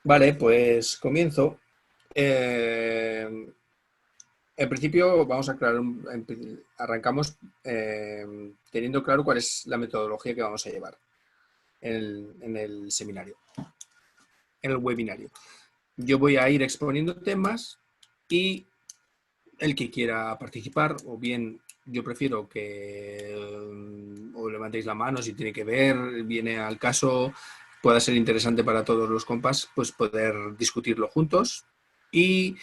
Vale, pues comienzo. En principio vamos a aclarar, arrancamos teniendo claro cuál es la metodología que vamos a llevar en el seminario, en el webinario. Yo voy a ir exponiendo temas y el que quiera participar, o bien yo prefiero que o levantéis la mano si tiene que ver, viene al caso, pueda ser interesante para todos los compas, pues poder discutirlo juntos. Y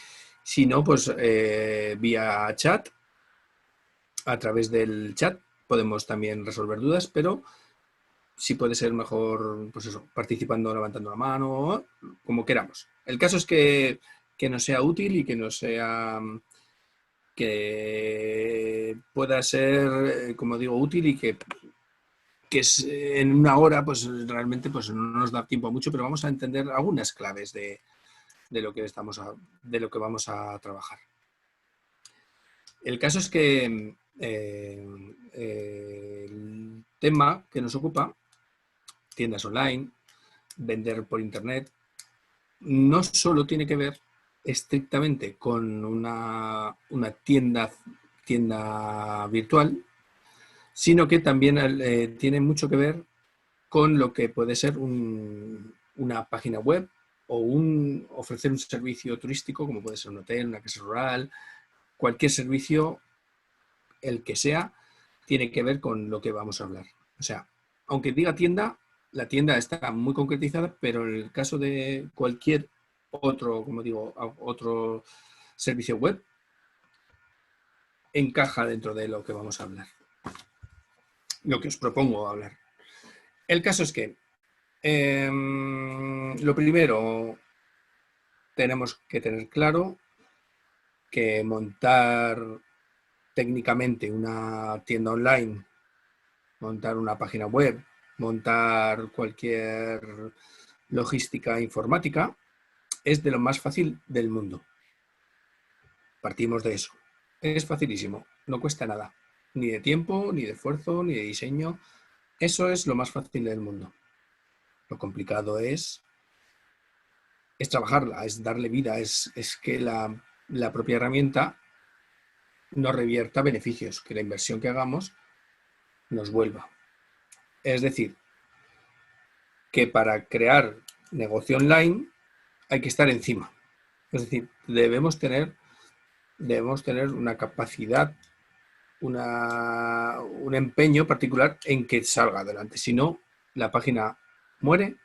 si no, pues vía chat, a través del chat, podemos también resolver dudas, pero sí puede ser mejor, pues eso, participando, levantando la mano, como queramos. El caso es que nos sea útil y que nos sea que pueda ser, como digo, útil y que en una hora pues realmente pues no nos da tiempo a mucho, pero vamos a entender algunas claves de lo que de lo que vamos a trabajar. El caso es que el tema que nos ocupa, tiendas online, vender por internet, no solo tiene que ver estrictamente con una tienda virtual, sino que también tiene mucho que ver con lo que puede ser una página web o ofrecer un servicio turístico, como puede ser un hotel, una casa rural, cualquier servicio, el que sea, tiene que ver con lo que vamos a hablar. O sea, aunque diga tienda, la tienda está muy concretizada, pero en el caso de cualquier otro, como digo, otro servicio web, encaja dentro de lo que vamos a hablar, lo que os propongo hablar. El caso es que lo primero, tenemos que tener claro que montar técnicamente una tienda online, montar una página web, montar cualquier logística informática, es de lo más fácil del mundo. Partimos de eso. Es facilísimo, no cuesta nada, ni de tiempo, ni de esfuerzo, ni de diseño. Eso es lo más fácil del mundo. Lo complicado es trabajarla, es darle vida, es que la propia herramienta nos revierta beneficios, que la inversión que hagamos nos vuelva. Es decir, que para crear negocio online hay que estar encima. Es decir, debemos tener una capacidad, un empeño particular en que salga adelante. Si no, la página muere,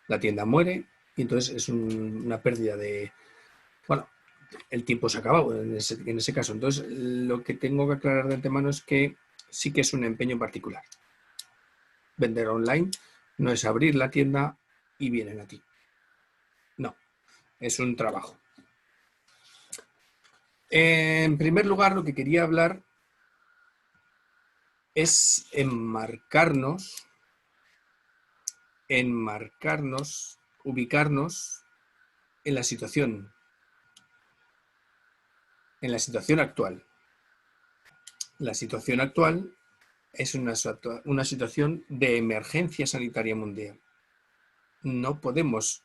la tienda muere, y entonces es una pérdida de... Bueno, el tiempo se ha acabado en ese caso. Entonces, lo que tengo que aclarar de antemano es que sí que es un empeño particular. Vender online no es abrir la tienda y vienen a ti. No, es un trabajo. En primer lugar, lo que quería hablar es ubicarnos en la situación actual. La situación actual es una situación de emergencia sanitaria mundial. No podemos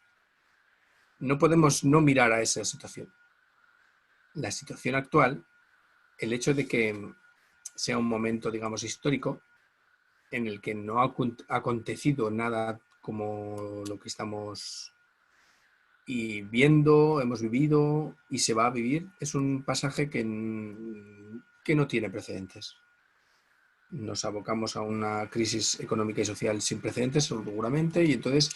no mirar a esa situación. La situación actual, el hecho de que sea un momento, digamos, histórico, en el que no ha acontecido nada como lo que estamos viendo, hemos vivido y se va a vivir, es un pasaje que no tiene precedentes. Nos abocamos a una crisis económica y social sin precedentes, seguramente, y entonces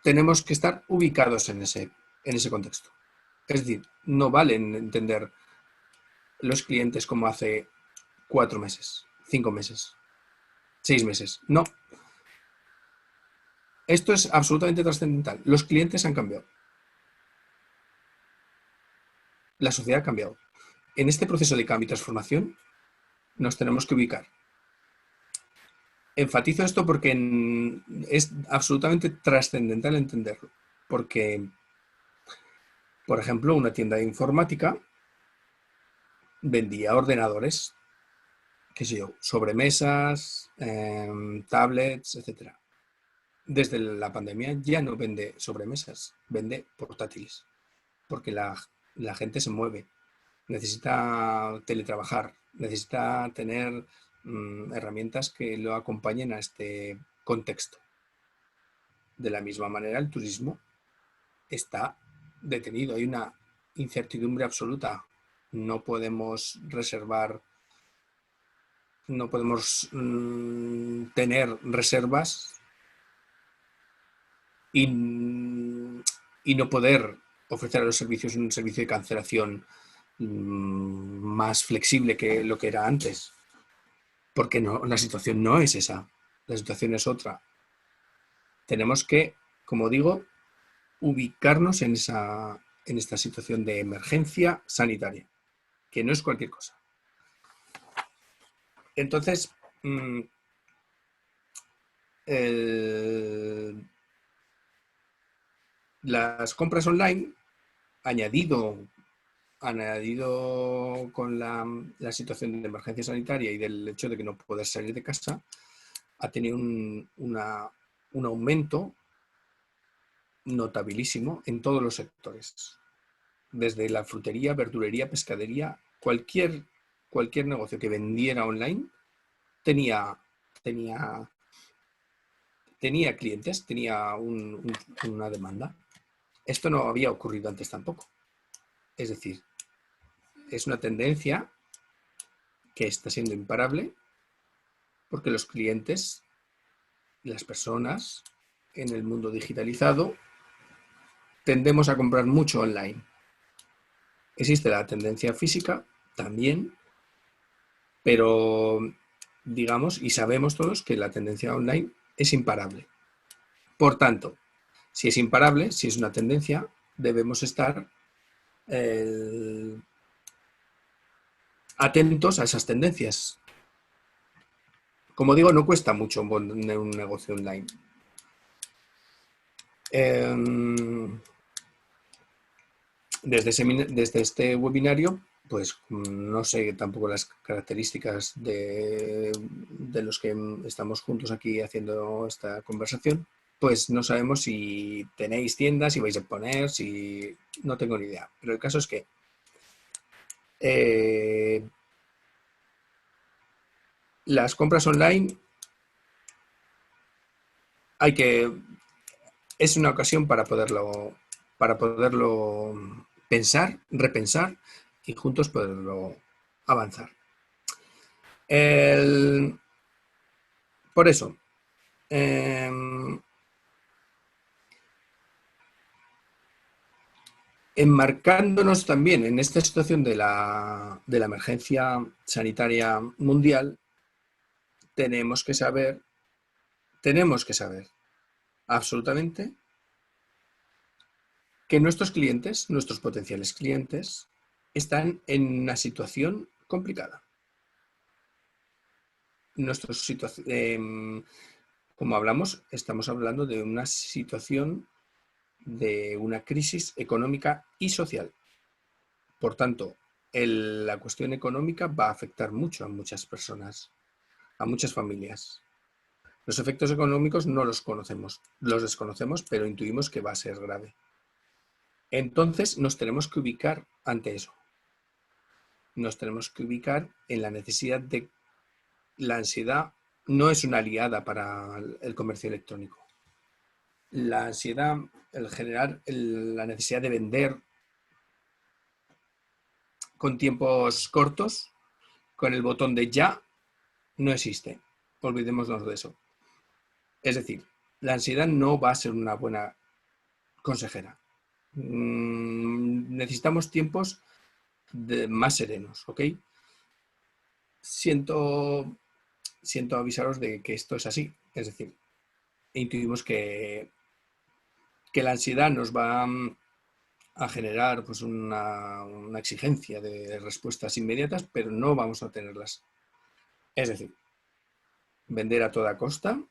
tenemos que estar ubicados en ese contexto. Es decir, no vale entender los clientes como hace 4 meses, 5 meses, 6 meses. No. Esto es absolutamente trascendental. Los clientes han cambiado. La sociedad ha cambiado. En este proceso de cambio y transformación nos tenemos que ubicar. Enfatizo esto porque es absolutamente trascendental entenderlo. Porque, por ejemplo, una tienda de informática vendía ordenadores, qué sé yo, sobremesas, tablets, etc. desde la pandemia ya no vende sobremesas, vende portátiles, porque la gente se mueve, necesita teletrabajar, necesita tener herramientas que lo acompañen a este contexto. De la misma manera, el turismo está detenido, hay una incertidumbre absoluta. No podemos reservar, no podemos tener reservas y no poder ofrecer a los servicios un servicio de cancelación más flexible que lo que era antes. Porque no, la situación no es esa, la situación es otra. Tenemos que, como digo, ubicarnos en esta situación de emergencia sanitaria, que no es cualquier cosa. Entonces, las compras online, añadido con la situación de emergencia sanitaria y del hecho de que no poder salir de casa, ha tenido un aumento notabilísimo en todos los sectores. Desde la frutería, verdulería, pescadería, cualquier negocio que vendiera online tenía clientes, tenía una demanda. Esto no había ocurrido antes tampoco. Es decir, es una tendencia que está siendo imparable porque los clientes, las personas en el mundo digitalizado, tendemos a comprar mucho online. Existe la tendencia física también, pero digamos y sabemos todos que la tendencia online es imparable. Por tanto, si es imparable, si es una tendencia, debemos estar atentos a esas tendencias. Como digo, no cuesta mucho poner un negocio online. Desde este webinario, pues no sé tampoco las características de los que estamos juntos aquí haciendo esta conversación, pues no sabemos si tenéis tiendas, si vais a poner, si no tengo ni idea. Pero el caso es que las compras online es una ocasión para poderlo pensar, repensar y juntos poderlo avanzar. Por eso, enmarcándonos también en esta situación de la emergencia sanitaria mundial, tenemos que saber absolutamente que nuestros clientes, nuestros potenciales clientes, están en una situación complicada. Como hablamos, estamos hablando de una situación de una crisis económica y social. Por tanto, la cuestión económica va a afectar mucho a muchas personas, a muchas familias. Los efectos económicos no los conocemos, los desconocemos, pero intuimos que va a ser grave. Entonces nos tenemos que ubicar ante eso. Nos tenemos que ubicar en la necesidad de la ansiedad. No es una aliada para el comercio electrónico. La ansiedad, el generar la necesidad de vender con tiempos cortos, con el botón de ya, no existe. Olvidémonos de eso. Es decir, la ansiedad no va a ser una buena consejera. Necesitamos tiempos más serenos, ¿ok? Siento avisaros de que esto es así. Es decir, intuimos que la ansiedad nos va a generar pues, una exigencia de respuestas inmediatas, pero no vamos a tenerlas. Es decir, vender a toda costa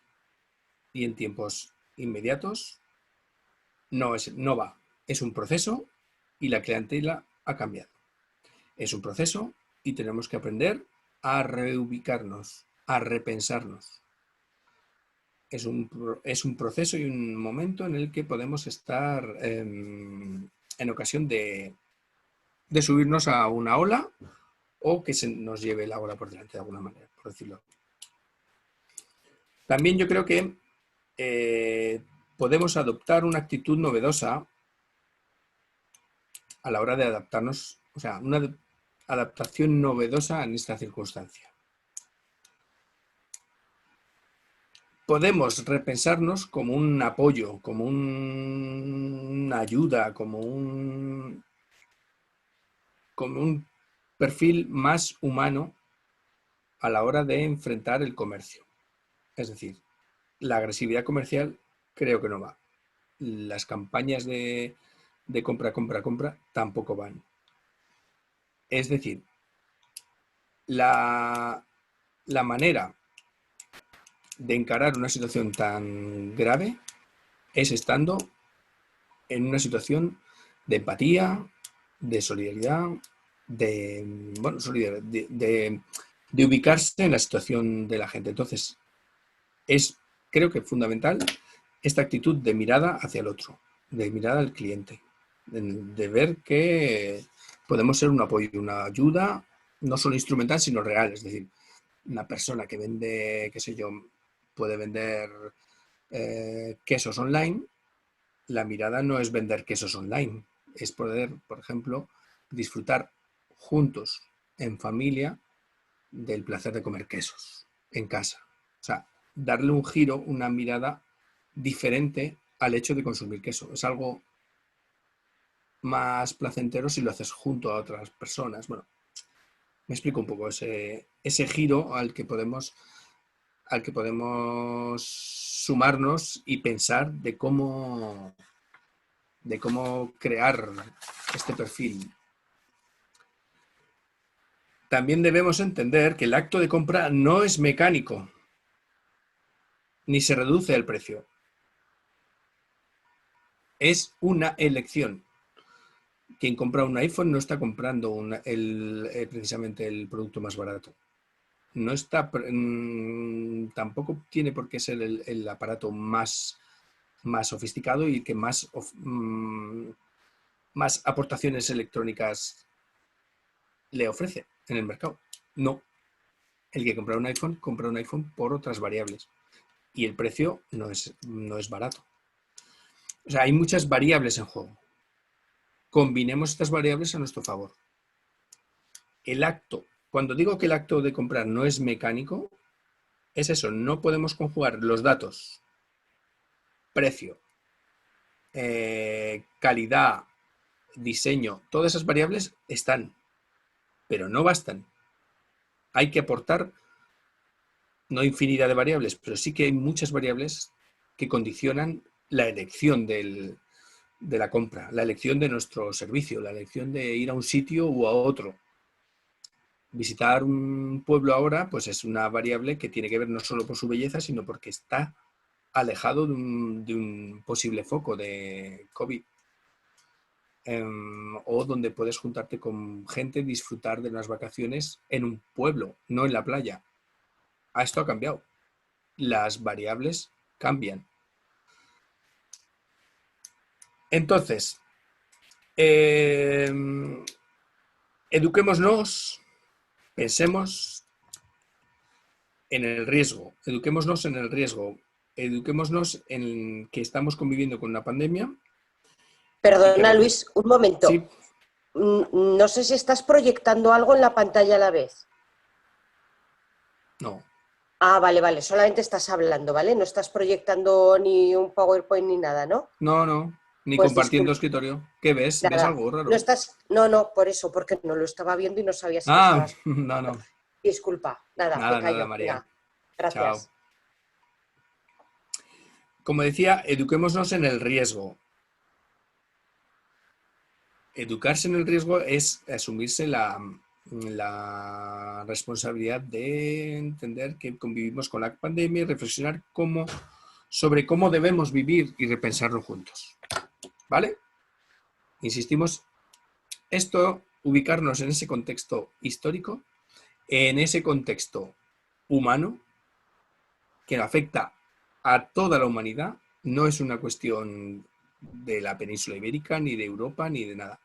y en tiempos inmediatos no va. Es un proceso y la clientela ha cambiado. Es un proceso y tenemos que aprender a reubicarnos, a repensarnos. es un proceso y un momento en el que podemos estar en ocasión de subirnos a una ola o que se nos lleve la ola por delante de alguna manera, por decirlo. También yo creo que podemos adoptar una actitud novedosa a la hora de adaptarnos, o sea, una adaptación novedosa en esta circunstancia. Podemos repensarnos como un apoyo, como una ayuda, como un perfil más humano a la hora de enfrentar el comercio. Es decir, la agresividad comercial creo que no va. Las campañas de compra, compra, compra tampoco van. Es decir, la manera de encarar una situación tan grave es estando en una situación de empatía, de solidaridad, de ubicarse en la situación de la gente. Entonces, creo que es fundamental esta actitud de mirada hacia el otro, de mirada al cliente, de ver que podemos ser un apoyo, una ayuda, no solo instrumental, sino real. Es decir, una persona que vende, qué sé yo, puede vender quesos online. La mirada no es vender quesos online, es poder, por ejemplo, disfrutar juntos, en familia, del placer de comer quesos en casa. O sea, darle un giro, una mirada diferente al hecho de consumir queso. Es algo más placentero si lo haces junto a otras personas. Bueno, me explico un poco ese giro al que podemos sumarnos y pensar de cómo crear este perfil. También debemos entender que el acto de compra no es mecánico, ni se reduce el precio. Es una elección. Quien compra un iPhone no está comprando precisamente el producto más barato. No está, tampoco tiene por qué ser el aparato más sofisticado y que más aportaciones electrónicas le ofrece en el mercado. No. El que compra un iPhone por otras variables. Y el precio no es barato. O sea, hay muchas variables en juego. Combinemos estas variables a nuestro favor. El acto, cuando digo que el acto de comprar no es mecánico, es eso, no podemos conjugar los datos, precio, calidad, diseño, todas esas variables están, pero no bastan. Hay que aportar, no infinidad de variables, pero sí que hay muchas variables que condicionan la elección de la compra, la elección de nuestro servicio, la elección de ir a un sitio u a otro. Visitar un pueblo ahora, pues es una variable que tiene que ver no solo por su belleza, sino porque está alejado de un posible foco de COVID. O donde puedes juntarte con gente, disfrutar de unas vacaciones en un pueblo, no en la playa. Esto ha cambiado. Las variables cambian. Entonces, eduquémonos, pensemos en el riesgo, eduquémonos en que estamos conviviendo con una pandemia. Perdona, Luis, un momento. Sí. No sé si estás proyectando algo en la pantalla a la vez. No. Ah, vale, solamente estás hablando, ¿vale? No estás proyectando ni un PowerPoint ni nada, ¿no? No, ni pues compartiendo escritorio. ¿Qué ves? Nada, ¿Ves algo raro? No, por eso, porque no lo estaba viendo y no sabía si lo Ah, estabas. no. Disculpa, nada, me Nada, callo. María. Venga, gracias. Chao. Como decía, eduquémonos en el riesgo. Educarse en el riesgo es asumirse la responsabilidad de entender que convivimos con la pandemia y reflexionar sobre cómo debemos vivir y repensarlo juntos. ¿Vale? Insistimos, ubicarnos en ese contexto histórico, en ese contexto humano, que afecta a toda la humanidad, no es una cuestión de la península ibérica, ni de Europa, ni de nada.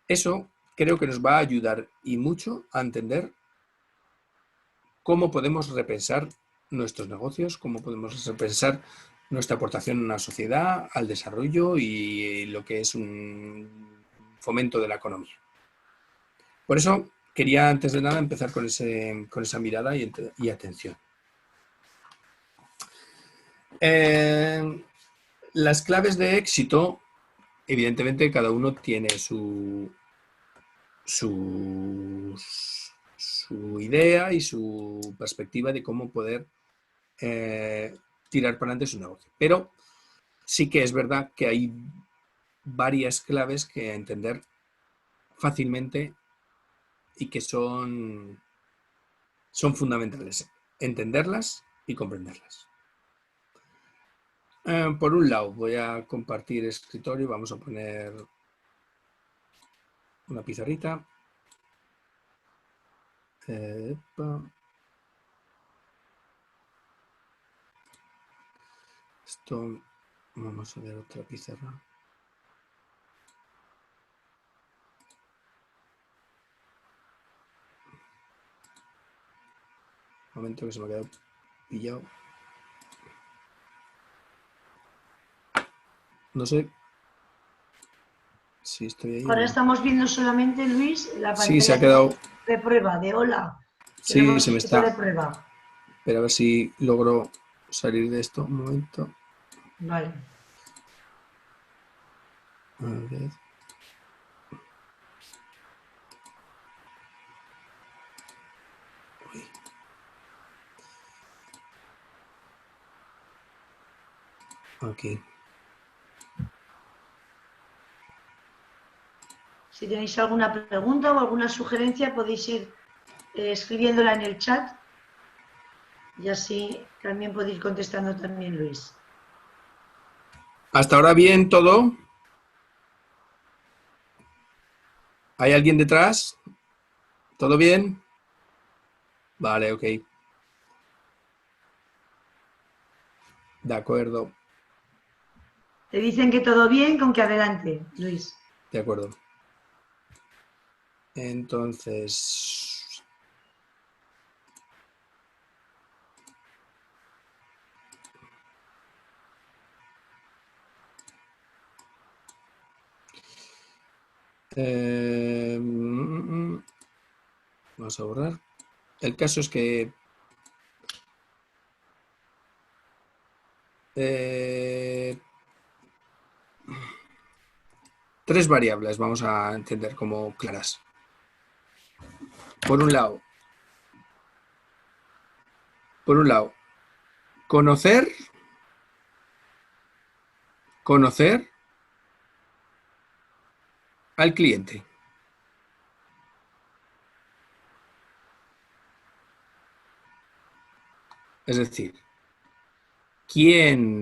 Eso creo que nos va a ayudar y mucho a entender cómo podemos repensar nuestros negocios, cómo podemos repensar nuestra aportación a la sociedad, al desarrollo y lo que es un fomento de la economía. Por eso quería, antes de nada, empezar con esa mirada y atención. Las claves de éxito, evidentemente, cada uno tiene su idea y su perspectiva de cómo poder tirar para adelante su negocio. Pero sí que es verdad que hay varias claves que entender fácilmente y que son fundamentales. Entenderlas y comprenderlas. Por un lado, voy a compartir escritorio. Vamos a poner una pizarrita. Esto, vamos a ver otra pizarra. Un momento que se me ha quedado pillado. No sé si estoy ahí. Ahora estamos viendo solamente, Luis, la pantalla sí, se ha quedado de prueba, de hola. Sí, se me está. De prueba. Pero a ver si logro salir de esto. Un momento. Vale. A ver. Uy. Aquí. Si tenéis alguna pregunta o alguna sugerencia, podéis ir escribiéndola en el chat y así también podéis ir contestando también, Luis. ¿Hasta ahora bien todo? ¿Hay alguien detrás? ¿Todo bien? Vale, ok. De acuerdo. Te dicen que todo bien, con que adelante, Luis. De acuerdo. Entonces... vamos a borrar. El caso es que tres variables vamos a entender como claras. Por un lado, conocer al cliente. Es decir, ¿quiénes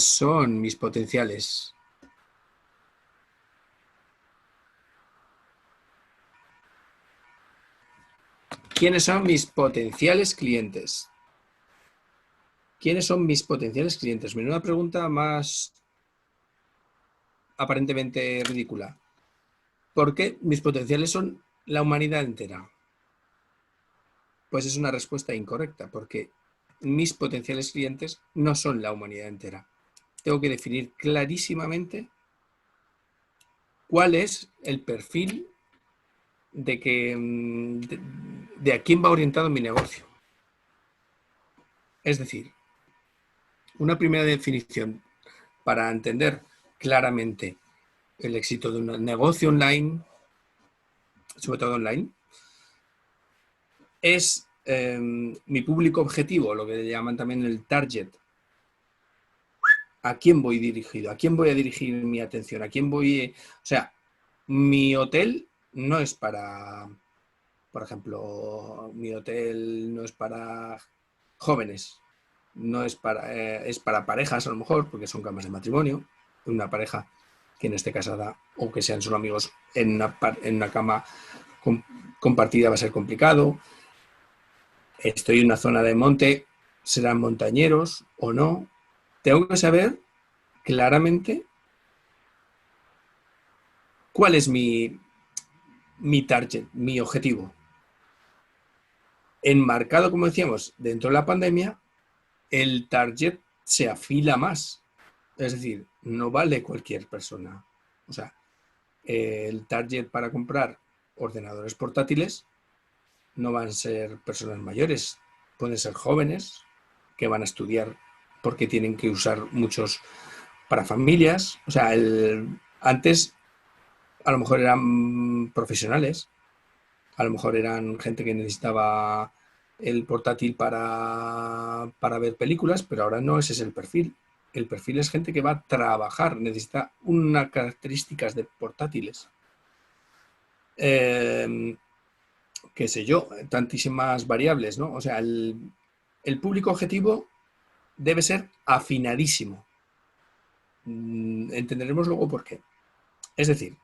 son mis potenciales? ¿Quiénes son mis potenciales clientes? ¿Quiénes son mis potenciales clientes? Menuda pregunta más aparentemente ridícula. ¿Por qué mis potenciales son la humanidad entera? Pues es una respuesta incorrecta, porque mis potenciales clientes no son la humanidad entera. Tengo que definir clarísimamente cuál es el perfil de a quién va orientado mi negocio. Es decir, una primera definición para entender claramente el éxito de un negocio online, sobre todo online, es mi público objetivo, lo que llaman también el target. ¿A quién voy dirigido? ¿A quién voy a dirigir mi atención? ¿A quién voy? O sea, mi hotel no es para, por ejemplo, mi hotel no es para jóvenes, no es para, es para parejas a lo mejor, porque son camas de matrimonio, una pareja que no esté casada o que sean solo amigos en una cama compartida va a ser complicado. estoy en una zona de monte, serán montañeros o no. Tengo que saber claramente cuál es mi target, mi objetivo. Enmarcado, como decíamos, dentro de la pandemia, el target se afila más. Es decir, no vale cualquier persona. O sea, el target para comprar ordenadores portátiles no van a ser personas mayores, pueden ser jóvenes que van a estudiar porque tienen que usar muchos para familias. O sea, antes a lo mejor eran profesionales, a lo mejor eran gente que necesitaba el portátil para ver películas, pero ahora no ese es el perfil. El perfil es gente que va a trabajar, necesita unas características de portátiles. Qué sé yo, tantísimas variables, ¿no? O sea, el público objetivo debe ser afinadísimo. Entenderemos luego por qué. Es decir,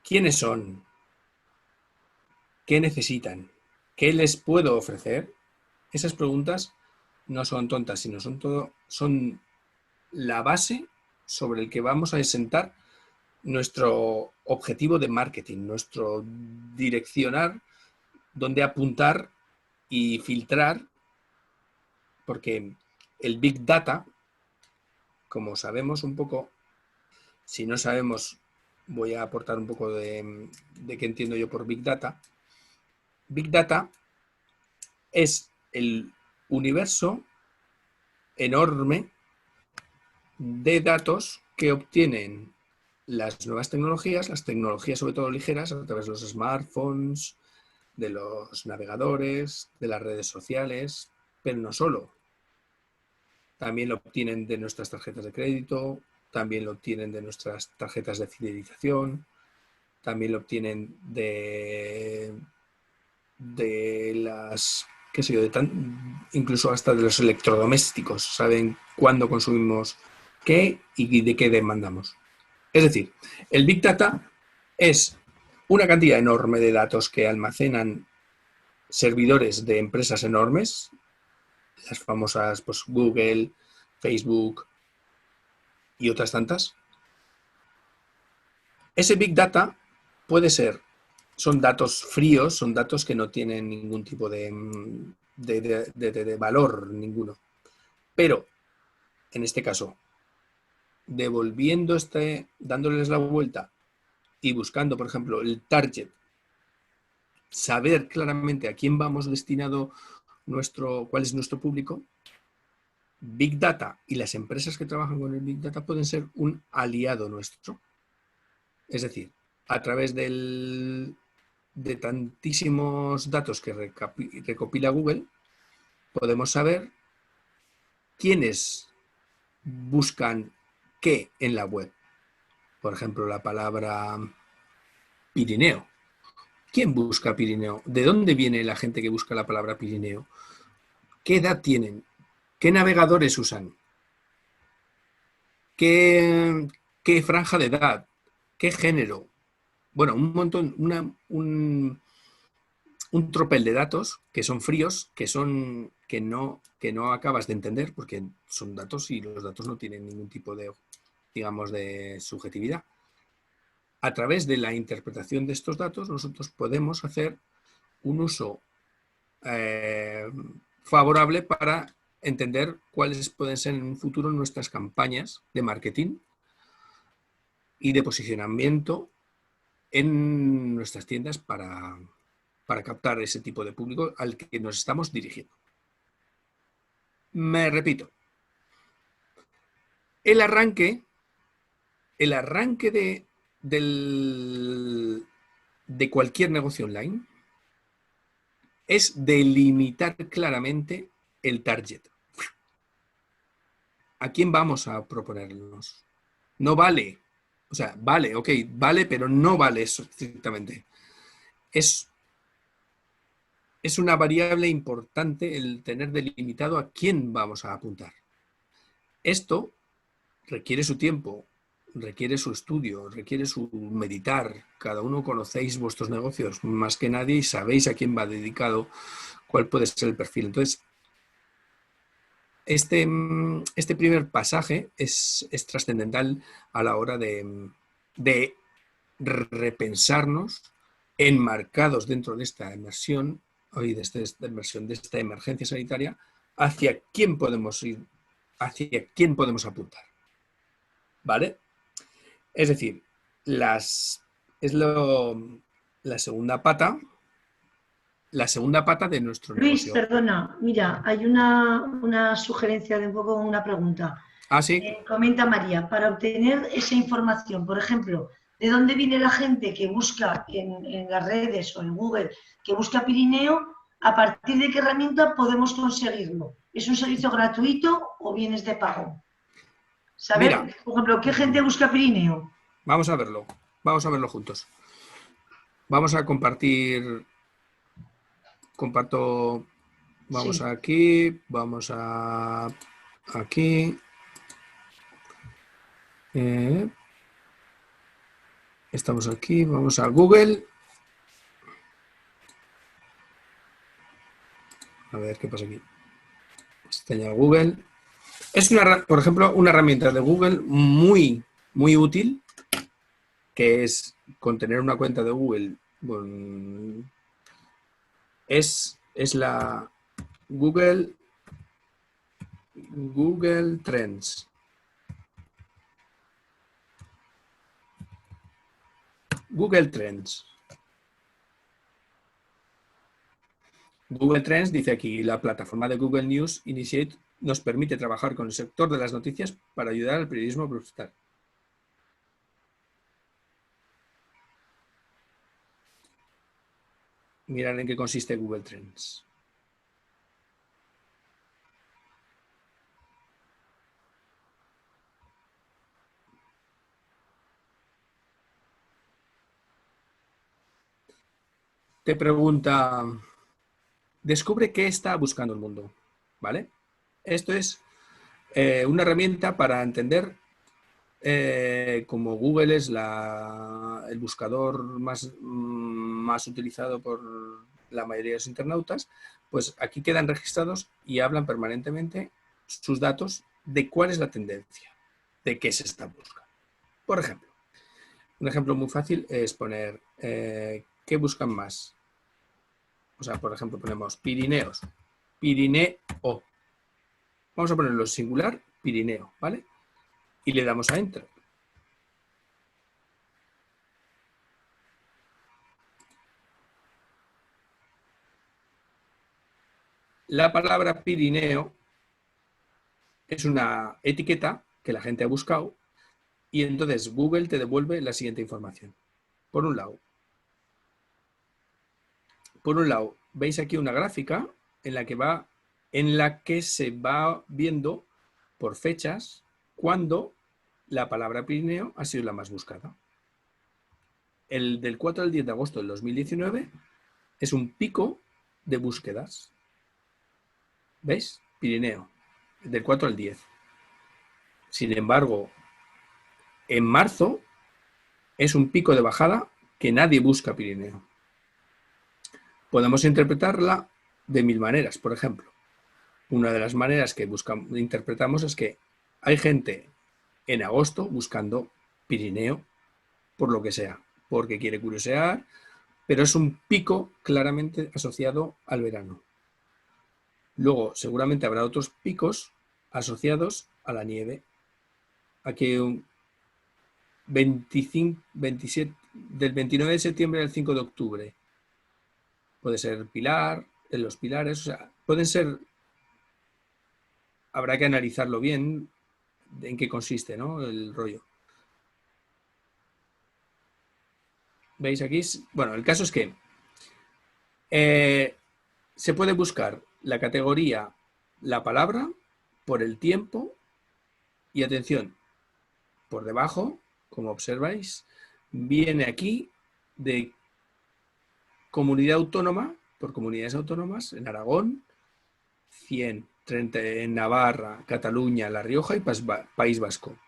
¿quiénes son? ¿Qué necesitan? ¿Qué les puedo ofrecer? Esas preguntas no son tontas, sino son la base sobre el que vamos a sentar nuestro objetivo de marketing, nuestro direccionar, dónde apuntar y filtrar, porque el Big Data, como sabemos un poco, si no sabemos, voy a aportar un poco de qué entiendo yo por Big Data. Big Data es el universo enorme de datos que obtienen las nuevas tecnologías, las tecnologías sobre todo ligeras, a través de los smartphones, de los navegadores, de las redes sociales, pero no solo. También lo obtienen de nuestras tarjetas de crédito, también lo obtienen de nuestras tarjetas de fidelización, también lo obtienen de las, qué sé yo, incluso hasta de los electrodomésticos. Saben cuándo consumimos qué y de qué demandamos. Es decir, el Big Data es una cantidad enorme de datos que almacenan servidores de empresas enormes, las famosas pues, Google, Facebook y otras tantas. Ese Big Data puede ser, son datos fríos, son datos que no tienen ningún tipo de valor ninguno. Pero, en este caso, devolviendo dándoles la vuelta y buscando, por ejemplo, el target, saber claramente a quién vamos destinado cuál es nuestro público, Big Data y las empresas que trabajan con el Big Data pueden ser un aliado nuestro. Es decir, a través de tantísimos datos que recopila Google, podemos saber quiénes buscan qué en la web. Por ejemplo, la palabra Pirineo. ¿Quién busca Pirineo? ¿De dónde viene la gente que busca la palabra Pirineo? ¿Qué edad tienen? ¿Qué navegadores usan? ¿Qué franja de edad? ¿Qué género? Bueno, un montón, un tropel de datos que son fríos, que no acabas de entender, porque son datos y los datos no tienen ningún tipo de, digamos, de subjetividad. A través de la interpretación de estos datos, nosotros podemos hacer un uso favorable para entender cuáles pueden ser en un futuro nuestras campañas de marketing y de posicionamiento en nuestras tiendas para captar ese tipo de público al que nos estamos dirigiendo. Me repito, el arranque de cualquier negocio online es delimitar claramente el target. ¿A quién vamos a proponernos? No vale, o sea, vale, ok, vale, pero no vale eso estrictamente. Es una variable importante el tener delimitado a quién vamos a apuntar. Esto requiere su tiempo requiere su estudio, requiere su meditar. Cada uno conocéis vuestros negocios más que nadie y sabéis a quién va dedicado, cuál puede ser el perfil. Entonces, este primer pasaje es trascendental a la hora de repensarnos, enmarcados dentro de esta inmersión, de esta emergencia sanitaria, hacia quién podemos ir, hacia quién podemos apuntar. ¿Vale? Es decir, la segunda pata de nuestro Luis, negocio. perdona, mira, hay una sugerencia de un poco una pregunta. Ah, sí. Comenta María, para obtener esa información, por ejemplo, ¿de dónde viene la gente que busca en las redes o en Google, que busca Pirineo? ¿A partir de qué herramienta podemos conseguirlo? ¿Es un servicio gratuito o bien es de pago? Mira, Saber, por ejemplo, ¿qué gente busca Pirineo? vamos a verlo juntos. Vamos a compartir. Comparto. Vamos Sí. aquí, vamos a aquí. Estamos aquí, vamos a Google. A ver qué pasa aquí. Señal Google. Es por ejemplo, una herramienta de Google muy, muy útil, que es con tener una cuenta de Google. Bueno, es la Google Trends. Google Trends. Google Trends dice aquí, la plataforma de Google News Initiate nos permite trabajar con el sector de las noticias para ayudar al periodismo profesional. Mirad en qué consiste Google Trends. Te pregunta, descubre qué está buscando el mundo, ¿vale? Esto es una herramienta para entender como Google es el buscador más utilizado por la mayoría de los internautas, pues aquí quedan registrados y hablan permanentemente sus datos de cuál es la tendencia, de qué se está buscando. Por ejemplo, un ejemplo muy fácil es poner ¿qué buscan más? O sea, por ejemplo, ponemos Pirineos, Pirineo. Vamos a ponerlo en singular, Pirineo, ¿vale? Y le damos a Enter. La palabra Pirineo es una etiqueta que la gente ha buscado y entonces Google te devuelve la siguiente información. Por un lado, veis aquí una gráfica en la que se va viendo por fechas cuándo la palabra Pirineo ha sido la más buscada. El del 4 al 10 de agosto del 2019 es un pico de búsquedas. ¿Veis? Pirineo, del 4 al 10. Sin embargo, en marzo es un pico de bajada que nadie busca Pirineo. Podemos interpretarla de mil maneras. Por ejemplo, una de las maneras que interpretamos es que hay gente en agosto buscando Pirineo por lo que sea, porque quiere curiosear, pero es un pico claramente asociado al verano. Luego, seguramente habrá otros picos asociados a la nieve. Aquí un 27, del 29 de septiembre al 5 de octubre. Puede ser Pilar, en los Pilares, o sea, pueden ser... Habrá que analizarlo bien en qué consiste, ¿no? El rollo. ¿Veis aquí? Bueno, el caso es que se puede buscar la categoría, la palabra, por el tiempo y atención, por debajo, como observáis, viene aquí de comunidad autónoma, por comunidades autónomas, en Aragón, 100, 30 en Navarra, Cataluña, La Rioja y País Vasco.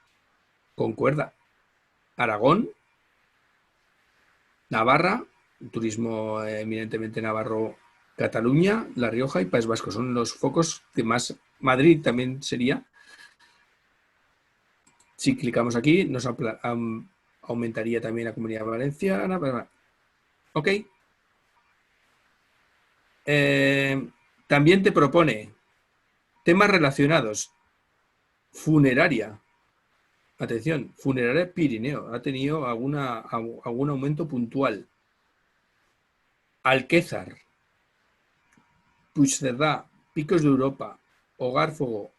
Concuerda, Aragón, Navarra, turismo eminentemente navarro, Cataluña, La Rioja y País Vasco. Son los focos que más... Madrid también sería. Si clicamos aquí, nos aumentaría también la Comunidad Valenciana. Ok. También te propone temas relacionados. Funeraria. Atención, Funeraria Pirineo. Ha tenido algún aumento puntual. Alquézar. Puigcerdá, Picos de Europa, Hogar Fuego,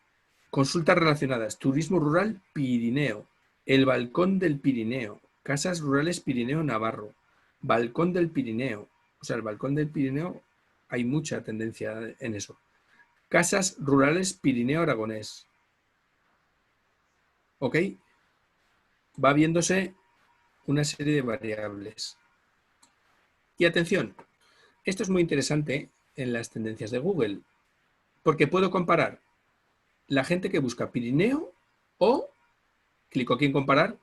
consultas relacionadas, turismo rural Pirineo, el balcón del Pirineo, casas rurales Pirineo Navarro, balcón del Pirineo, o sea, el balcón del Pirineo hay mucha tendencia en eso. Casas rurales Pirineo Aragonés. ¿Ok? Va viéndose una serie de variables. Y atención, esto es muy interesante en las tendencias de Google, porque puedo comparar la gente que busca Pirineo o, clico aquí en comparar,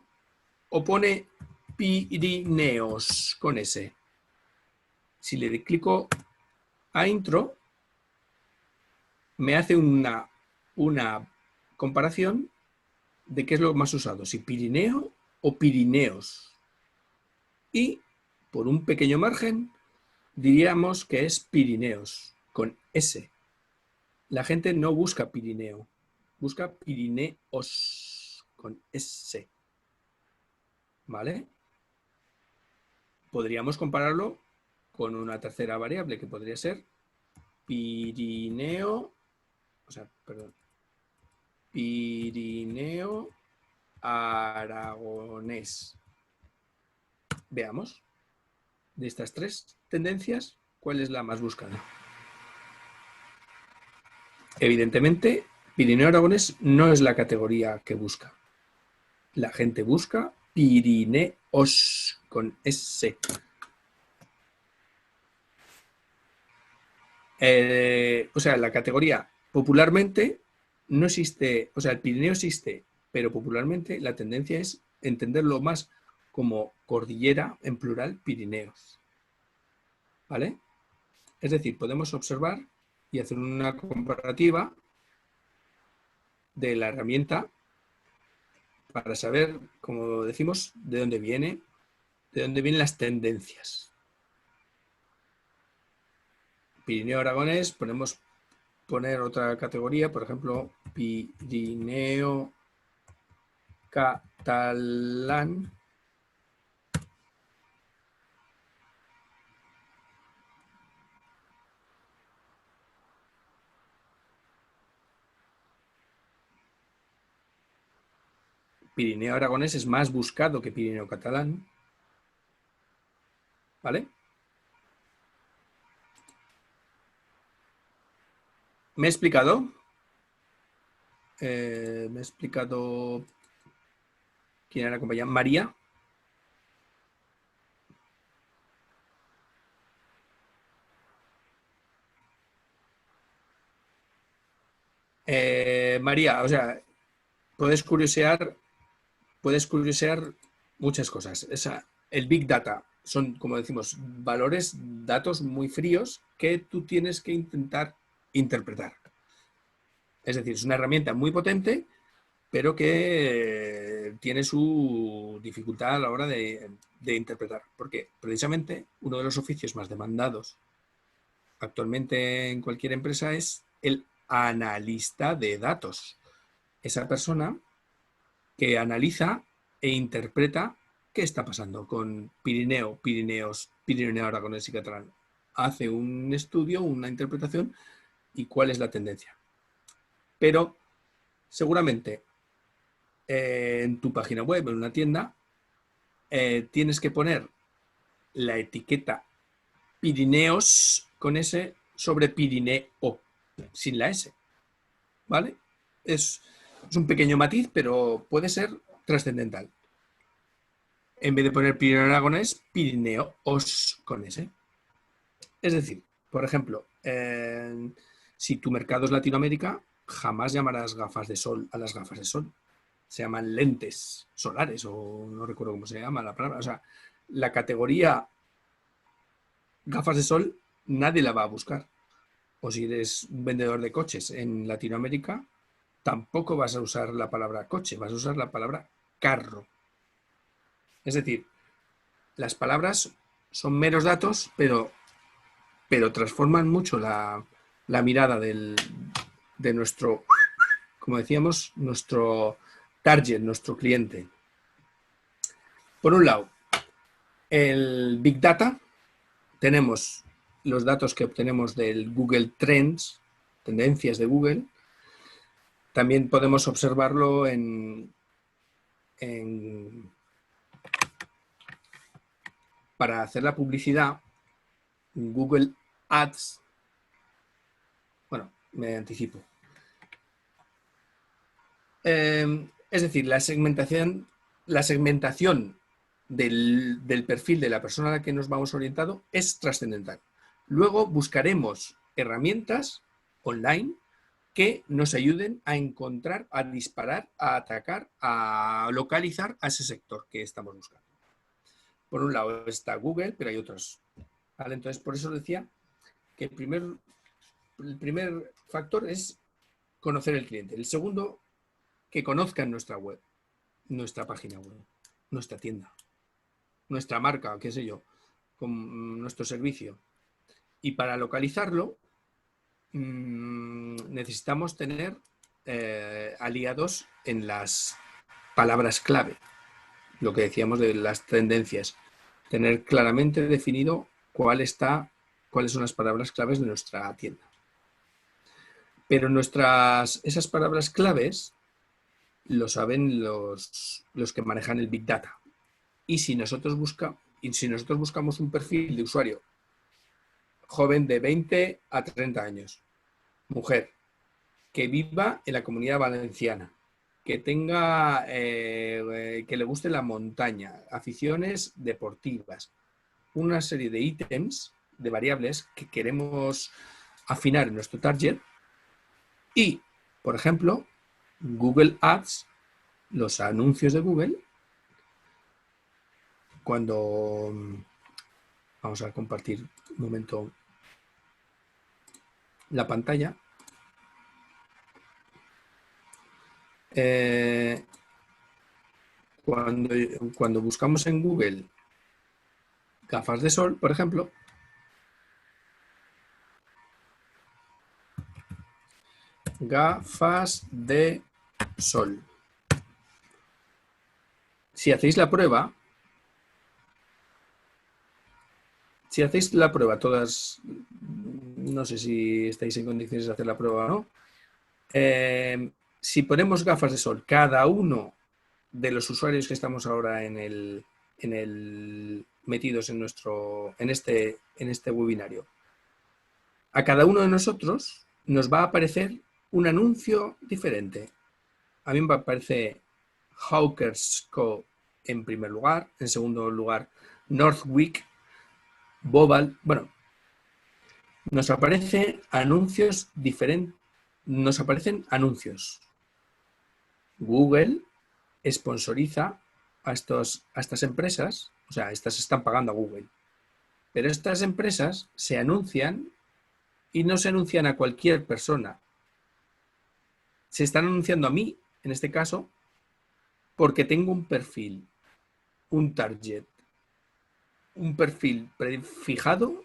o pone Pirineos con S. Si le clico a intro, me hace una comparación de qué es lo más usado, si Pirineo o Pirineos. Y por un pequeño margen diríamos que es Pirineos con S. La gente no busca Pirineo, busca Pirineos con S. ¿Vale? Podríamos compararlo con una tercera variable que podría ser Pirineo, Pirineo Aragonés. Veamos, de estas tres tendencias, ¿cuál es la más buscada? Evidentemente, Pirineo Aragonés no es la categoría que busca. La gente busca Pirineos con S. O sea, la categoría popularmente no existe, o sea, el Pirineo existe, pero popularmente la tendencia es entenderlo más como cordillera, en plural, Pirineos. ¿Vale? Es decir, podemos observar y hacer una comparativa de la herramienta para saber, como decimos, de dónde vienen las tendencias. Pirineo Aragonés, podemos poner otra categoría, por ejemplo, Pirineo Catalán. Pirineo Aragonés es más buscado que Pirineo Catalán. ¿Vale? ¿Me he explicado? ¿Me he explicado quién era la compañía? María. María, o sea, puedes curiosear muchas cosas. El Big Data son, como decimos, valores, datos muy fríos que tú tienes que intentar interpretar. Es decir, es una herramienta muy potente, pero que tiene su dificultad a la hora de interpretar. Porque precisamente uno de los oficios más demandados actualmente en cualquier empresa es el analista de datos. Esa persona que analiza e interpreta qué está pasando con Pirineo, Pirineos, Pirineo Aragonés y Catalán. Hace un estudio, una interpretación y cuál es la tendencia. Pero seguramente en tu página web, en una tienda, tienes que poner la etiqueta Pirineos con S sobre Pirineo, sin la S. ¿Vale? Es un pequeño matiz, pero puede ser trascendental. En vez de poner Pirineo Aragonés, Pirineos con S. Es decir, por ejemplo, si tu mercado es Latinoamérica, jamás llamarás gafas de sol a las gafas de sol. se llaman lentes solares, o no recuerdo cómo se llama la palabra. O sea, la categoría gafas de sol nadie la va a buscar. O si eres un vendedor de coches en Latinoamérica, tampoco vas a usar la palabra coche, vas a usar la palabra carro. Es decir, las palabras son meros datos, pero transforman mucho la mirada de nuestro, como decíamos, nuestro target, nuestro cliente. Por un lado, el Big Data, tenemos los datos que obtenemos del Google Trends, tendencias de Google. También podemos observarlo para hacer la publicidad, Google Ads. Bueno, me anticipo. Es decir, la segmentación del perfil de la persona a la que nos vamos orientado es trascendental. Luego buscaremos herramientas online que nos ayuden a encontrar, a disparar, a atacar, a localizar a ese sector que estamos buscando. Por un lado está Google, pero hay otros. ¿Vale? Entonces, por eso decía que el primer factor es conocer el cliente. El segundo, que conozcan nuestra web, nuestra página web, nuestra tienda, nuestra marca, qué sé yo, con nuestro servicio. Y para localizarlo, necesitamos tener aliados en las palabras clave, lo que decíamos de las tendencias, tener claramente definido cuáles son las palabras claves de nuestra tienda. Pero esas palabras claves lo saben los que manejan el Big Data. Y si nosotros buscamos un perfil de usuario joven de 20 a 30 años, mujer, que viva en la Comunidad Valenciana, que tenga, que le guste la montaña, aficiones deportivas, una serie de ítems, de variables que queremos afinar en nuestro target. Y, por ejemplo, Google Ads, los anuncios de Google, cuando vamos a compartir un momento la pantalla. Cuando buscamos en Google gafas de sol, por ejemplo, gafas de sol. Si hacéis la prueba, todas, no sé si estáis en condiciones de hacer la prueba o no, si ponemos gafas de sol, cada uno de los usuarios que estamos ahora metidos en este webinario, a cada uno de nosotros nos va a aparecer un anuncio diferente. A mí me aparece Hawkers Co. en primer lugar, en segundo lugar Northwick, Boval. Bueno, nos aparecen anuncios diferentes. Nos aparecen anuncios. Google sponsoriza a estas empresas, o sea, estas están pagando a Google. Pero estas empresas se anuncian y no se anuncian a cualquier persona. Se están anunciando a mí, en este caso, porque tengo un perfil, un target, un perfil prefijado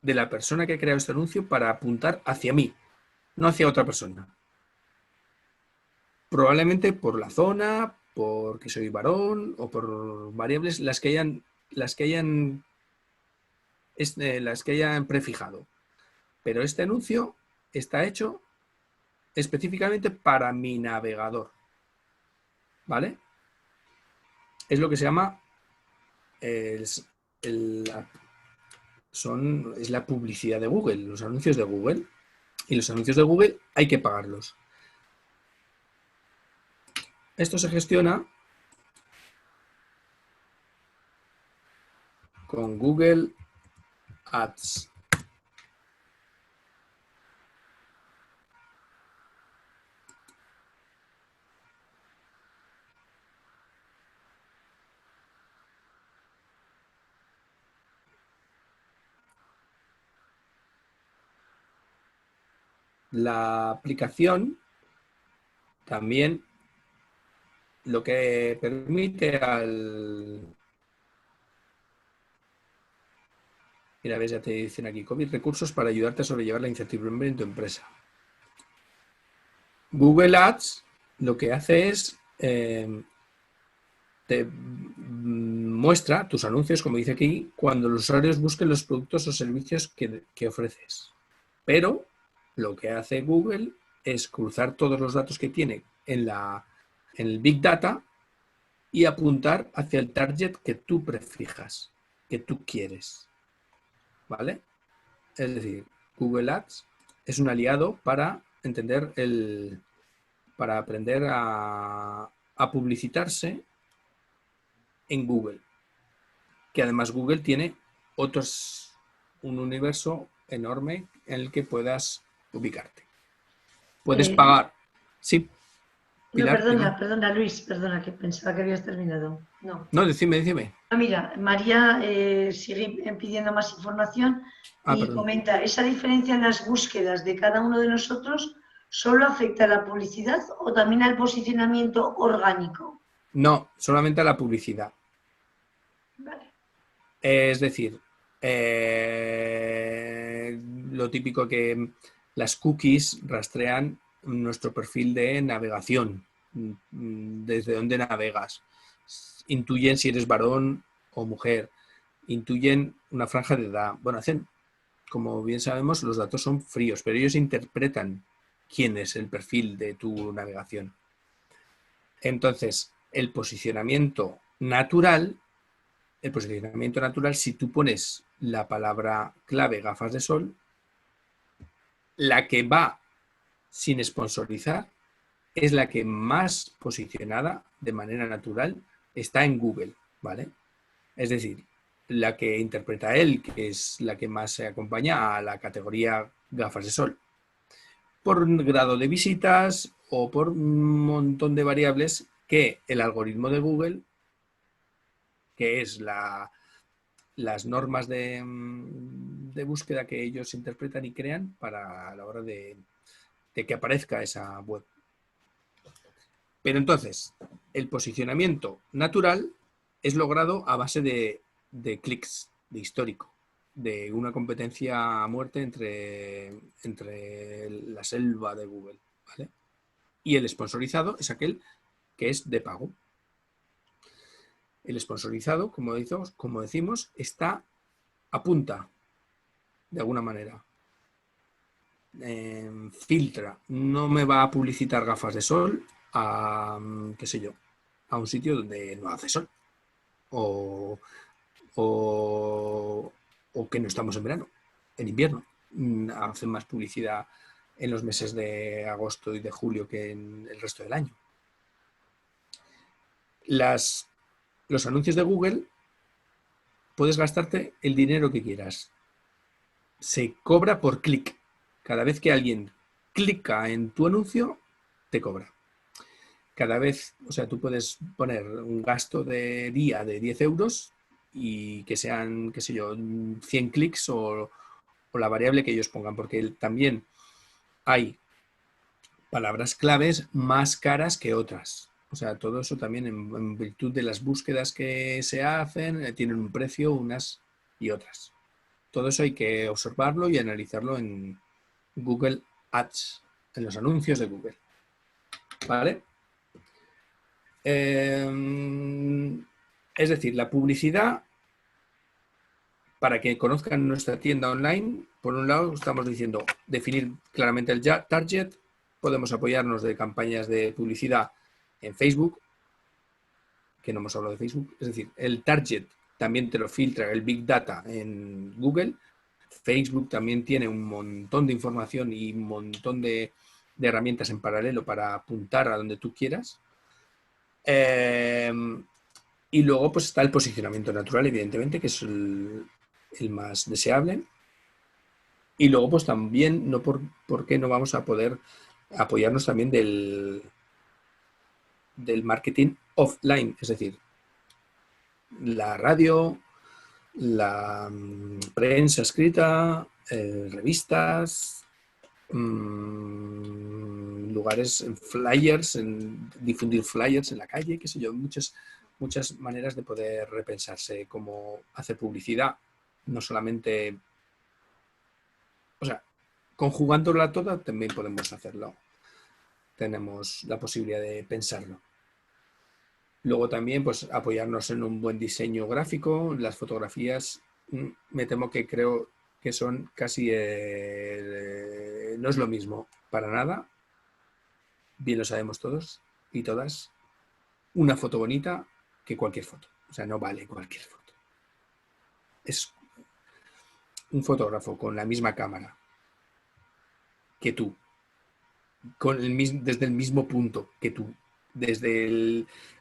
de la persona que ha creado este anuncio para apuntar hacia mí, no hacia otra persona. Probablemente por la zona, porque soy varón o por variables las que hayan prefijado. Pero este anuncio está hecho específicamente para mi navegador. ¿Vale? Es lo que se llama es la publicidad de Google, los anuncios de Google. Y los anuncios de Google hay que pagarlos. Esto se gestiona con Google Ads. la aplicación también lo que permite al... Mira, ves, ya te dicen aquí, COVID, recursos para ayudarte a sobrellevar la incertidumbre en tu empresa. Google Ads lo que hace es te muestra tus anuncios, como dice aquí, cuando los usuarios busquen los productos o servicios que ofreces. Pero lo que hace Google es cruzar todos los datos que tiene en el Big Data y apuntar hacia el target que tú prefijas, que tú quieres. ¿Vale? Es decir, Google Ads es un aliado para entender para aprender a publicitarse en Google. Que además Google tiene un universo enorme en el que puedas ubicarte. Puedes pagar. Sí. No, Pilar, perdona, Luis, perdona, que pensaba que habías terminado. No. No, decime. Ah, mira, María sigue pidiendo más información y Perdón. comenta, ¿esa diferencia en las búsquedas de cada uno de nosotros solo afecta a la publicidad o también al posicionamiento orgánico? No, solamente a la publicidad. Vale. Es decir, lo típico que las cookies rastrean nuestro perfil de navegación, desde dónde navegas, intuyen si eres varón o mujer, intuyen una franja de edad. Bueno, como bien sabemos, los datos son fríos, pero ellos interpretan quién es el perfil de tu navegación. Entonces, el posicionamiento natural, si tú pones la palabra clave gafas de sol, la que va sin sponsorizar es la que más posicionada de manera natural está en Google, ¿vale? Es decir, la que interpreta él, que es la que más se acompaña a la categoría gafas de sol. Por grado de visitas o por un montón de variables que el algoritmo de Google, que es las normas de búsqueda que ellos interpretan y crean para a la hora de que aparezca esa web. Pero entonces, el posicionamiento natural es logrado a base de clics, de histórico, de una competencia a muerte entre la selva de Google, ¿vale? Y el sponsorizado es aquel que es de pago. El sponsorizado, como decimos, apunta de alguna manera. Filtra. No me va a publicitar gafas de sol a, qué sé yo, a un sitio donde no hace sol. O que no estamos en verano, en invierno. Hacen más publicidad en los meses de agosto y de julio que en el resto del año. Los anuncios de Google puedes gastarte el dinero que quieras. Se cobra por clic. Cada vez que alguien clica en tu anuncio, te cobra. Cada vez, o sea, tú puedes poner un gasto de día de 10 euros y que sean, qué sé yo, 100 clics o la variable que ellos pongan, porque también hay palabras claves más caras que otras. O sea, todo eso también en virtud de las búsquedas que se hacen, tienen un precio unas y otras. Todo eso hay que observarlo y analizarlo en Google Ads, en los anuncios de Google. ¿Vale? Es decir, la publicidad, para que conozcan nuestra tienda online, por un lado estamos diciendo definir claramente el target, podemos apoyarnos de campañas de publicidad en Facebook, que no hemos hablado de Facebook, es decir, el target también te lo filtra el Big Data en Google. Facebook también tiene un montón de información y un montón de herramientas en paralelo para apuntar a donde tú quieras. Y luego pues está el posicionamiento natural, evidentemente, que es el más deseable. Y luego pues también, ¿por qué no vamos a poder apoyarnos también del marketing offline? Es decir, la radio, la prensa escrita, revistas, lugares, en flyers, en difundir flyers en la calle, qué sé yo, muchas maneras de poder repensarse cómo hacer publicidad, no solamente, o sea, conjugándola toda también podemos hacerlo. Tenemos la posibilidad de pensarlo. Luego también, pues, apoyarnos en un buen diseño gráfico. Las fotografías, me temo que creo que son casi... no es lo mismo para nada. Bien lo sabemos todos y todas. Una foto bonita que cualquier foto. O sea, no vale cualquier foto. Es un fotógrafo con la misma cámara que tú, desde el mismo punto que tú,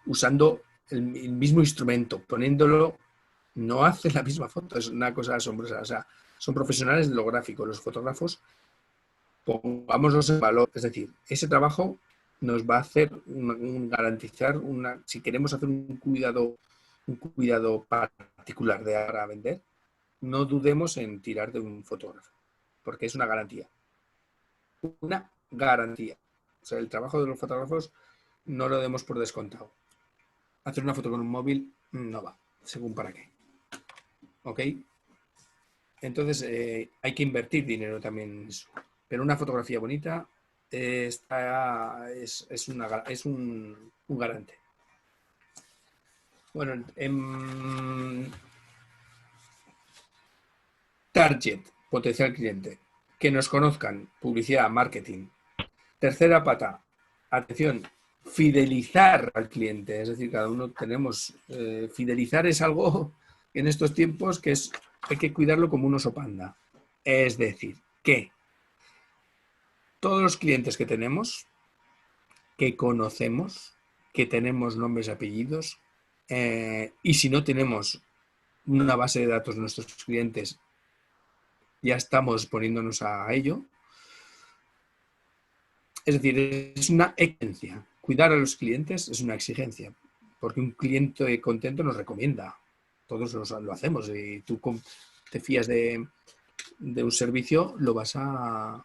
usando el mismo instrumento, poniéndolo, no hace la misma foto. Es una cosa asombrosa. O sea, son profesionales de lo gráfico. Los fotógrafos, pongámoslos en valor. Es decir, ese trabajo nos va a hacer garantizar si queremos hacer un cuidado particular de ahora a vender, no dudemos en tirar de un fotógrafo, porque es una garantía. Una garantía. O sea, el trabajo de los fotógrafos no lo demos por descontado. Hacer una foto con un móvil no va, según para qué. ¿Ok? Entonces hay que invertir dinero también en eso. Pero una fotografía bonita es un garante. Bueno, target, potencial cliente. Que nos conozcan, publicidad, marketing. Tercera pata, atención, fidelizar al cliente. Es decir, cada uno tenemos... fidelizar es algo en estos tiempos que hay que cuidarlo como un oso panda. Es decir, que todos los clientes que tenemos, que conocemos, que tenemos nombres y apellidos, y si no tenemos una base de datos de nuestros clientes, ya estamos poniéndonos a ello. Es decir, es una exigencia. Cuidar a los clientes es una exigencia, porque un cliente contento nos recomienda. Todos lo hacemos y tú te fías de un servicio, lo vas a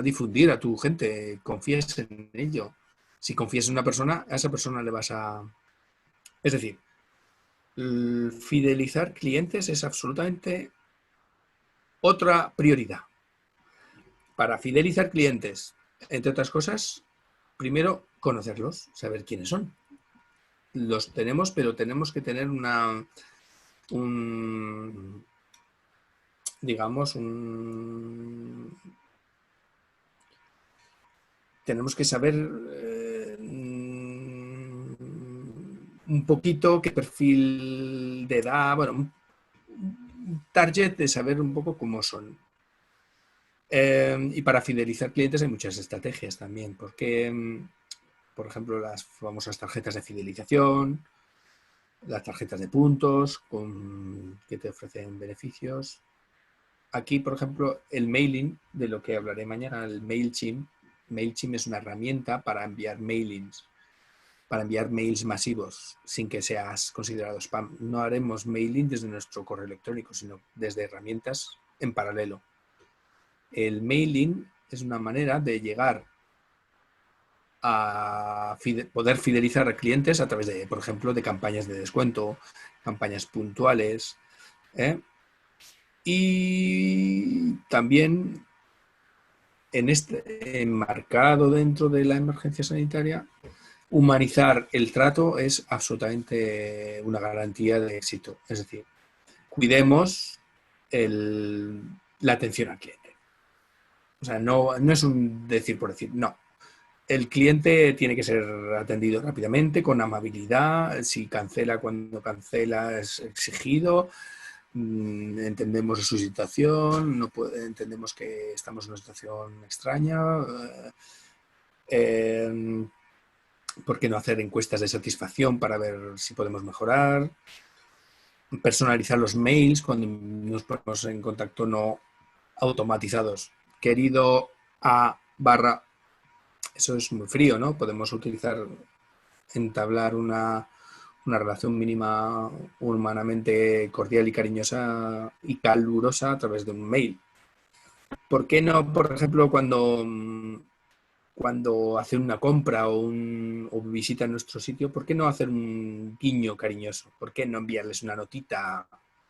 difundir a tu gente, confías en ello. Si confías en una persona, a esa persona le vas a... Es decir, fidelizar clientes es absolutamente otra prioridad. Para fidelizar clientes, entre otras cosas, primero conocerlos, saber quiénes son. Los tenemos, pero tenemos que tener tenemos que saber un poquito qué perfil de edad, bueno, un target de saber un poco cómo son. Y para fidelizar clientes hay muchas estrategias también, porque, por ejemplo, las famosas tarjetas de fidelización, las tarjetas de puntos que te ofrecen beneficios. Aquí, por ejemplo, el mailing, de lo que hablaré mañana, el MailChimp. MailChimp es una herramienta para enviar mailings, para enviar mails masivos sin que seas considerado spam. No haremos mailing desde nuestro correo electrónico, sino desde herramientas en paralelo. El mailing es una manera de llegar a poder fidelizar a clientes a través de, por ejemplo, de campañas de descuento, campañas puntuales, y también enmarcado dentro de la emergencia sanitaria, humanizar el trato es absolutamente una garantía de éxito. Es decir, cuidemos la atención al cliente. O sea, no es un decir por decir, no. El cliente tiene que ser atendido rápidamente, con amabilidad. Si cancela cuando cancela es exigido. Entendemos su situación, entendemos que estamos en una situación extraña. ¿Por qué no hacer encuestas de satisfacción para ver si podemos mejorar? Personalizar los mails cuando nos ponemos en contacto no automatizados. Querido A /, eso es muy frío, ¿no? Podemos entablar una relación mínima humanamente cordial y cariñosa y calurosa a través de un mail. ¿Por qué no, por ejemplo, cuando hacen una compra o visitan nuestro sitio, ¿por qué no hacer un guiño cariñoso? ¿Por qué no enviarles una notita,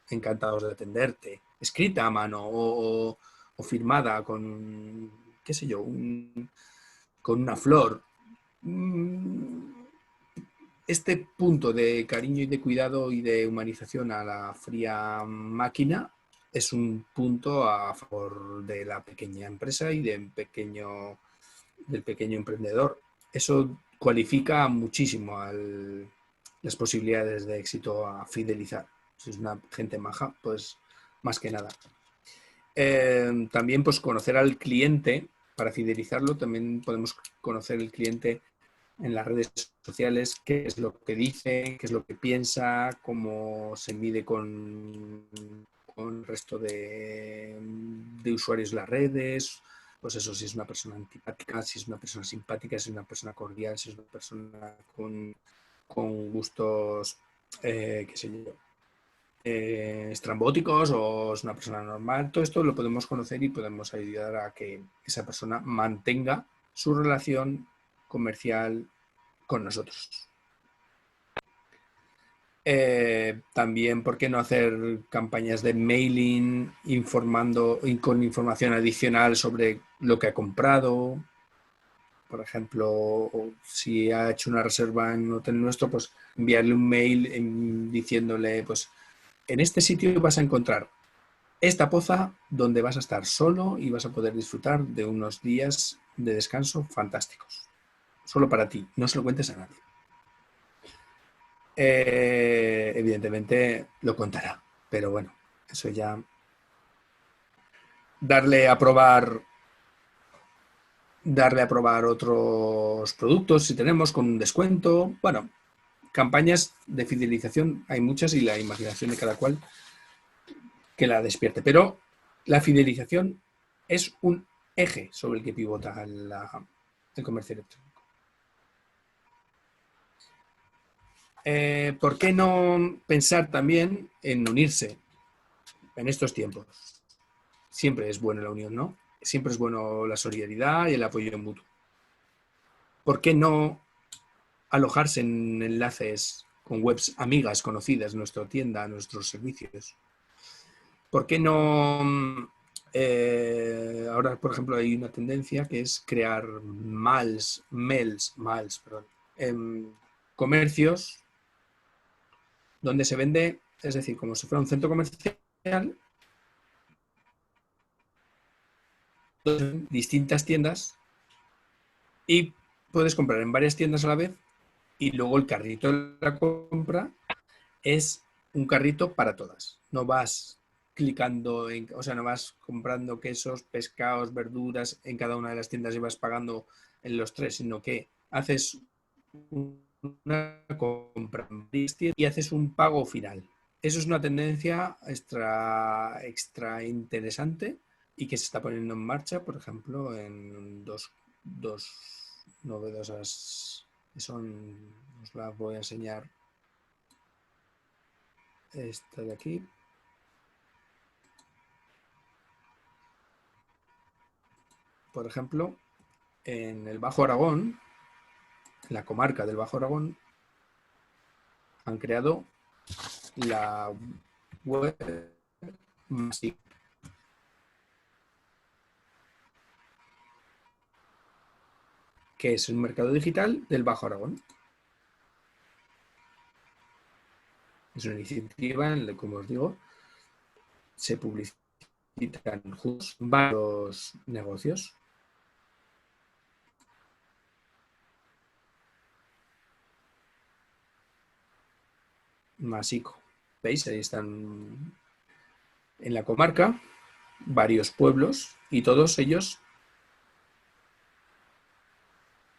encantados de atenderte, escrita a mano o firmada con, qué sé yo, con una flor? Este punto de cariño y de cuidado y de humanización a la fría máquina es un punto a favor de la pequeña empresa y del pequeño emprendedor. Eso cualifica muchísimo las posibilidades de éxito a fidelizar. Si es una gente maja, pues más que nada. También pues conocer al cliente, para fidelizarlo también podemos conocer el cliente en las redes sociales, qué es lo que dice, qué es lo que piensa, cómo se mide con el resto de usuarios de las redes, pues eso, si es una persona antipática, si es una persona simpática, si es una persona cordial, si es una persona con gustos, qué sé yo, estrambóticos o es una persona normal. Todo esto lo podemos conocer y podemos ayudar a que esa persona mantenga su relación comercial con nosotros. También, ¿por qué no hacer campañas de mailing informando y con información adicional sobre lo que ha comprado? Por ejemplo, si ha hecho una reserva en un hotel nuestro, pues enviarle un mail diciéndole, pues en este sitio vas a encontrar esta poza donde vas a estar solo y vas a poder disfrutar de unos días de descanso fantásticos. Solo para ti, no se lo cuentes a nadie. Evidentemente lo contará, pero bueno, eso ya. Darle a probar otros productos si tenemos con un descuento. Bueno, campañas de fidelización hay muchas y la imaginación de cada cual que la despierte, pero la fidelización es un eje sobre el que pivota el comercio electrónico. ¿Por qué no pensar también en unirse en estos tiempos? Siempre es bueno la unión, ¿no? Siempre es bueno la solidaridad y el apoyo mutuo. ¿Por qué no alojarse en enlaces con webs amigas, conocidas, nuestra tienda, nuestros servicios? ¿Por qué no? Ahora, por ejemplo, hay una tendencia que es crear comercios donde se vende, es decir, como si fuera un centro comercial, distintas tiendas y puedes comprar en varias tiendas a la vez y luego el carrito de la compra es un carrito para todas. No vas clicando, no vas comprando quesos, pescados, verduras en cada una de las tiendas y vas pagando en los tres, sino que haces una compra y haces un pago final. Eso es una tendencia extra interesante y que se está poniendo en marcha, por ejemplo, en dos novedosas que son, os las voy a enseñar. Esta de aquí. Por ejemplo, en el Bajo Aragón, en la comarca del Bajo Aragón, han creado la web Masico, que es un mercado digital del Bajo Aragón. Es una iniciativa en la que, como os digo, se publicitan juntos varios negocios. Masico. ¿Veis? Ahí están en la comarca varios pueblos y todos ellos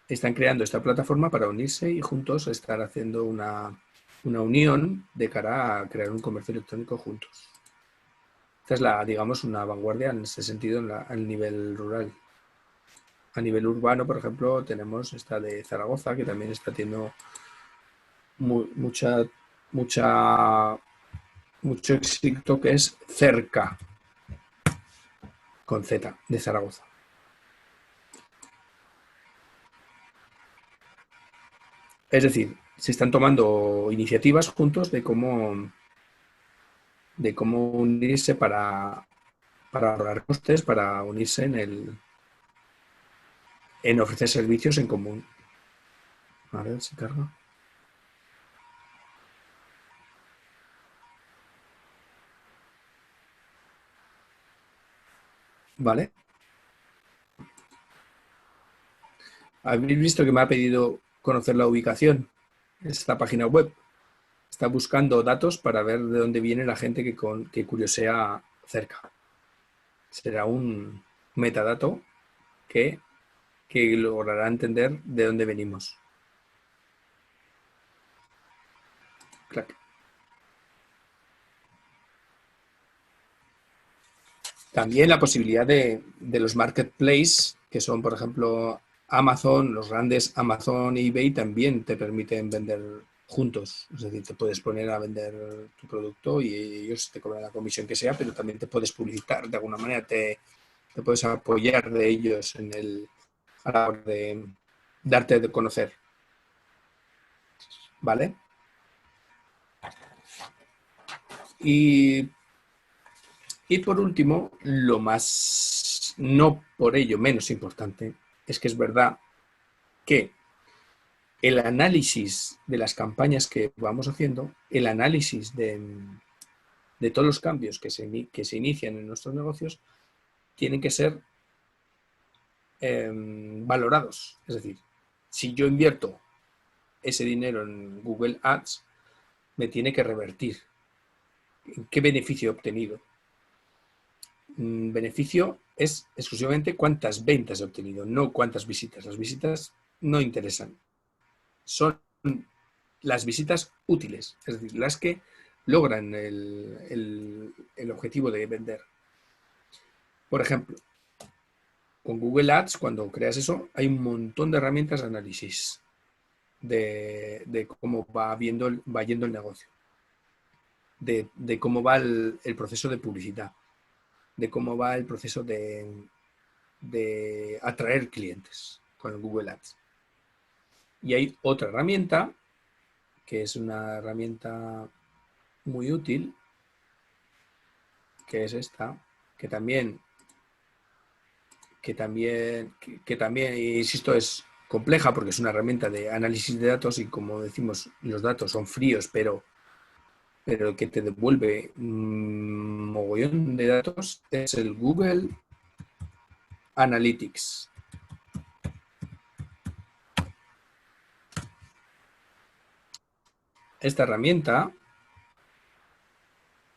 están creando esta plataforma para unirse y juntos estar haciendo una unión de cara a crear un comercio electrónico juntos. Esta es digamos, una vanguardia en ese sentido al nivel rural. A nivel urbano, por ejemplo, tenemos esta de Zaragoza, que también está teniendo mucho éxito, que es Cerca, con Z, de Zaragoza. Es decir, se están tomando iniciativas juntos de cómo unirse para ahorrar costes, para unirse en ofrecer servicios en común. A ver si carga. Vale. Habéis visto que me ha pedido conocer la ubicación. Esta página web está buscando datos para ver de dónde viene la gente que curiosea cerca. Será un metadato que logrará entender de dónde venimos. Clac. También la posibilidad de los marketplaces, que son, por ejemplo, Amazon, los grandes Amazon y eBay, también te permiten vender juntos. Es decir, te puedes poner a vender tu producto y ellos te cobran la comisión que sea, pero también te puedes publicitar de alguna manera, te puedes apoyar de ellos a la hora de darte de conocer. ¿Vale? Y por último, lo más, no por ello menos importante, es que es verdad que el análisis de las campañas que vamos haciendo, el análisis de todos los cambios que se inician en nuestros negocios, tienen que ser valorados. Es decir, si yo invierto ese dinero en Google Ads, me tiene que revertir. ¿Qué beneficio he obtenido? Beneficio es exclusivamente cuántas ventas he obtenido, no cuántas visitas. Las visitas no interesan. Son las visitas útiles, es decir, las que logran el objetivo de vender. Por ejemplo, con Google Ads, cuando creas eso, hay un montón de herramientas de análisis de cómo va yendo el negocio, de cómo va el proceso de publicidad, de cómo va el proceso de atraer clientes con el Google Ads. Y hay otra herramienta, que es una herramienta muy útil, que es esta, que también, insisto, es compleja porque es una herramienta de análisis de datos y, como decimos, los datos son fríos, pero que te devuelve un mogollón de datos, es el Google Analytics. Esta herramienta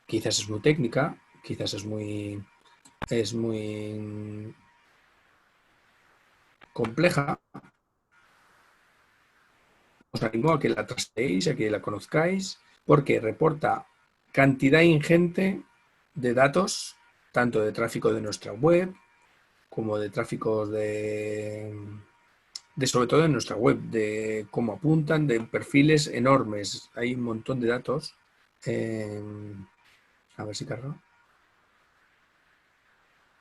quizás es muy técnica, quizás es muy compleja. Os animo a que la trasteéis, a que la conozcáis, porque reporta cantidad ingente de datos, tanto de tráfico de nuestra web, como de tráficos sobre todo en nuestra web, de cómo apuntan, de perfiles enormes. Hay un montón de datos. A ver si carga.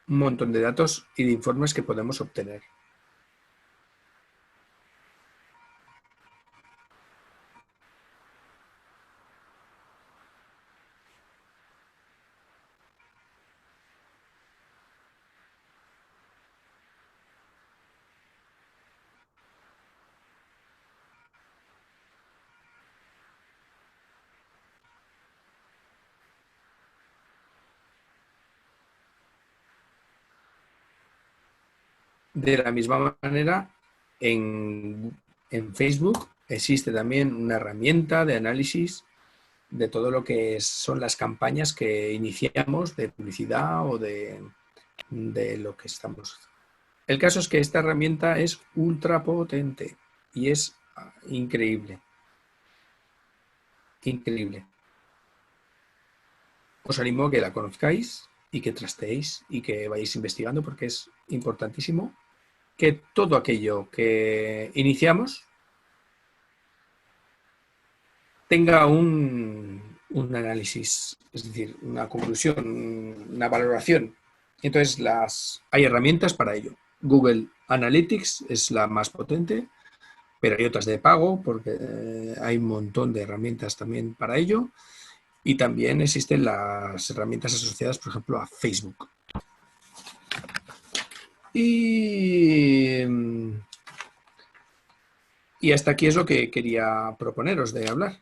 Un montón de datos y de informes que podemos obtener. De la misma manera, en Facebook existe también una herramienta de análisis de todo lo que son las campañas que iniciamos de publicidad o de lo que estamos. El caso es que esta herramienta es ultra potente y es increíble. Increíble. Os animo a que la conozcáis y que trasteéis y que vayáis investigando, porque es importantísimo que todo aquello que iniciamos tenga un análisis, es decir, una conclusión, una valoración Entonces, hay herramientas para ello. Google Analytics es la más potente, pero hay otras de pago porque hay un montón de herramientas también para ello. Y también existen las herramientas asociadas, por ejemplo, a Facebook. Y hasta aquí es lo que quería proponeros de hablar.